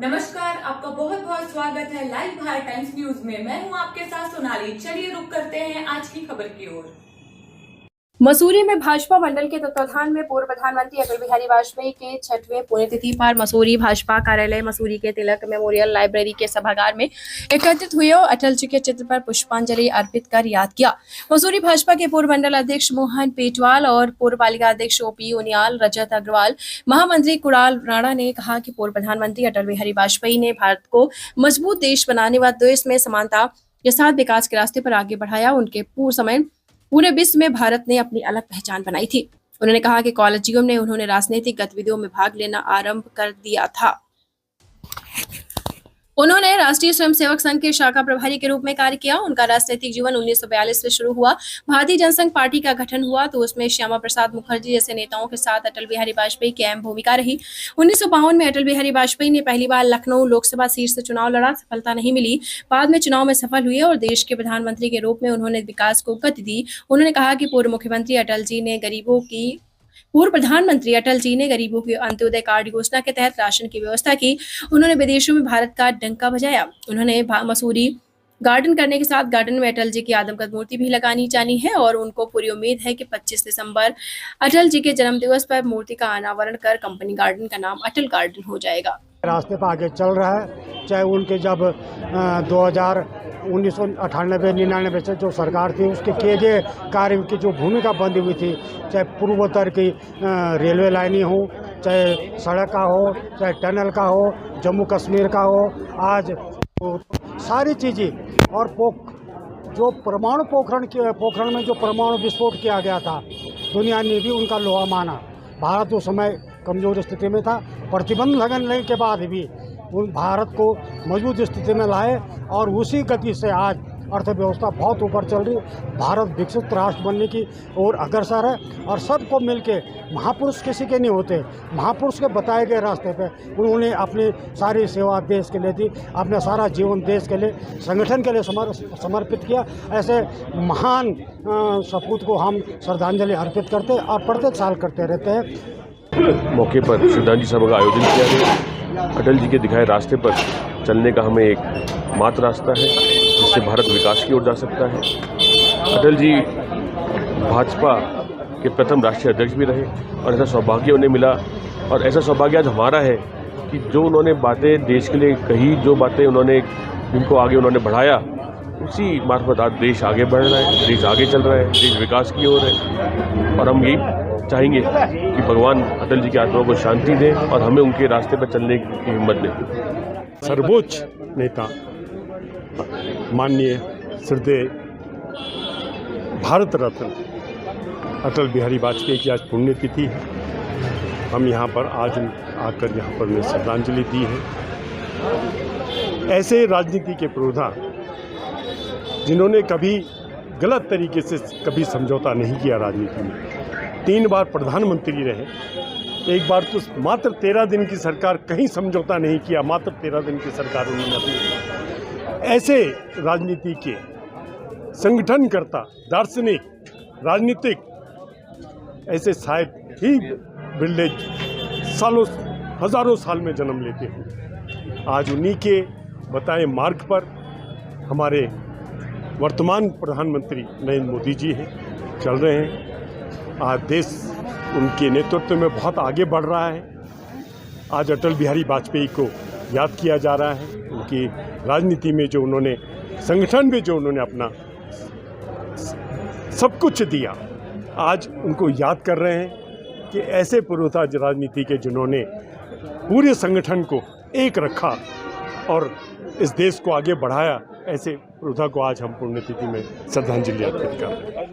नमस्कार, आपका बहुत बहुत स्वागत है लाइव भारत टाइम्स न्यूज में। मैं हूं आपके साथ सोनाली। चलिए रुक करते हैं आज की खबर की ओर। मसूरी में भाजपा मंडल के तत्वाधान में पूर्व प्रधानमंत्री अटल बिहारी वाजपेयी के 6वें पुण्यतिथि पर मसूरी भाजपा कार्यालय मसूरी के तिलक मेमोरियल लाइब्रेरी के सभागार में एकत्रित हुए और अटल जी के चित्र पर पुष्पांजलि अर्पित कर याद किया। मसूरी भाजपा के पूर्व मंडल अध्यक्ष मोहन पेटवाल और पूर्व पालिका अध्यक्ष ओपी उनियाल, रजत अग्रवाल, महामंत्री कुणाल राणा ने कहा कि पूर्व प्रधानमंत्री अटल बिहारी वाजपेयी ने भारत को मजबूत देश बनाने व देश में समानता के साथ विकास के रास्ते पर आगे बढ़ाया। उनके पूरे विश्व में भारत ने अपनी अलग पहचान बनाई थी। उन्होंने कहा कि कॉलेज जीवन में उन्होंने राजनीतिक गतिविधियों में भाग लेना आरंभ कर दिया था। उन्होंने राष्ट्रीय स्वयंसेवक संघ के शाखा प्रभारी के रूप में कार्य किया। उनका राजनीतिक जीवन 1942 में शुरू हुआ। भारतीय जनसंघ पार्टी का गठन हुआ तो उसमें श्यामा प्रसाद मुखर्जी जैसे नेताओं के साथ अटल बिहारी वाजपेयी की अहम भूमिका रही। 1952 में अटल बिहारी वाजपेयी ने पहली बार लखनऊ लोकसभा सीट से चुनाव लड़ा, सफलता नहीं मिली। बाद में चुनाव में सफल हुए और देश के प्रधानमंत्री के रूप में उन्होंने विकास को गति दी। उन्होंने कहा कि पूर्व प्रधानमंत्री अटल जी ने गरीबों की अंत्योदय कार्ड योजना के तहत राशन की व्यवस्था की। उन्होंने विदेशों में भारत का डंका बजाया। उन्होंने मसूरी गार्डन करने के साथ गार्डन में अटल जी की आदमकद मूर्ति भी लगानी जानी है और उनको पूरी उम्मीद है कि 25 दिसंबर अटल जी के जन्म दिवस पर मूर्ति का अनावरण कर कंपनी गार्डन का नाम अटल गार्डन हो जाएगा। रास्ते पर आगे चल रहा है। चाहे उनके जब 1998-99 से जो सरकार थी उसके किए गए कार्य की जो भूमिका बंधी हुई थी, चाहे पूर्वोत्तर की रेलवे लाइनें हो, चाहे सड़क का हो, चाहे टनल का हो, जम्मू कश्मीर का हो, आज तो सारी चीज़ें और जो परमाणु पोखरण में जो परमाणु विस्फोट किया गया था, दुनिया ने भी उनका लोहा माना। भारत उस समय कमज़ोर स्थिति में था। प्रतिबंध लगने के बाद भी उन भारत को मजबूत स्थिति में लाए और उसी गति से आज अर्थव्यवस्था बहुत ऊपर चल रही। भारत विकसित राष्ट्र बनने की ओर अग्रसर है और सबको मिलके, महापुरुष किसी के नहीं होते, महापुरुष के बताए गए रास्ते पे उन्होंने अपनी सारी सेवा देश के लिए दी, अपना सारा जीवन देश के लिए, संगठन के लिए समर्पित किया। ऐसे महान सपूत को हम श्रद्धांजलि अर्पित करते और प्रत्येक साल करते रहते हैं। मौके पर श्रद्धांजलि सभा का आयोजन किया गया। अटल जी के दिखाए रास्ते पर चलने का हमें एक मात्र रास्ता है जिससे भारत विकास की ओर जा सकता है। अटल जी भाजपा के प्रथम राष्ट्रीय अध्यक्ष भी रहे और ऐसा सौभाग्य उन्हें मिला और ऐसा सौभाग्य आज हमारा है कि जो उन्होंने बातें देश के लिए कही, जो बातें उन्होंने जिनको आगे उन्होंने बढ़ाया, उसी मार्फत आज देश आगे बढ़ रहा है, देश आगे चल रहा है, देश विकास की ओर है। और हम यही चाहेंगे कि भगवान अटल जी की आत्मा को शांति दें और हमें उनके रास्ते पर चलने की हिम्मत दें। सर्वोच्च नेता माननीय श्रद्धेय भारत रत्न अटल बिहारी वाजपेयी की आज पुण्यतिथि है। हम यहाँ पर आज आकर यहाँ पर उन्हें श्रद्धांजलि दी है। ऐसे राजनीति के पुरोधा जिन्होंने कभी गलत तरीके से कभी समझौता नहीं किया राजनीति में, 3 बार प्रधानमंत्री रहे, एक बार तो मात्र 13 दिन की सरकार, कहीं समझौता नहीं किया, मात्र 13 दिन की सरकार उन्होंने अपनी। ऐसे राजनीति के संगठनकर्ता, दार्शनिक, राजनीतिक ऐसे शायद ही बिरले सालों हजारों साल में जन्म लेते हैं। आज उन्हीं के बताए मार्ग पर हमारे वर्तमान प्रधानमंत्री नरेंद्र मोदी जी हैं, चल रहे हैं। आज देश उनके नेतृत्व में बहुत आगे बढ़ रहा है। आज अटल बिहारी वाजपेयी को याद किया जा रहा है। उनकी राजनीति में जो उन्होंने, संगठन में जो उन्होंने अपना सब कुछ दिया, आज उनको याद कर रहे हैं कि ऐसे पुरोधा राजनीति के जिन्होंने पूरे संगठन को एक रखा और इस देश को आगे बढ़ाया, ऐसे पुरोधा को आज हम पुण्यतिथि में श्रद्धांजलि अर्पित कर रहे हैं।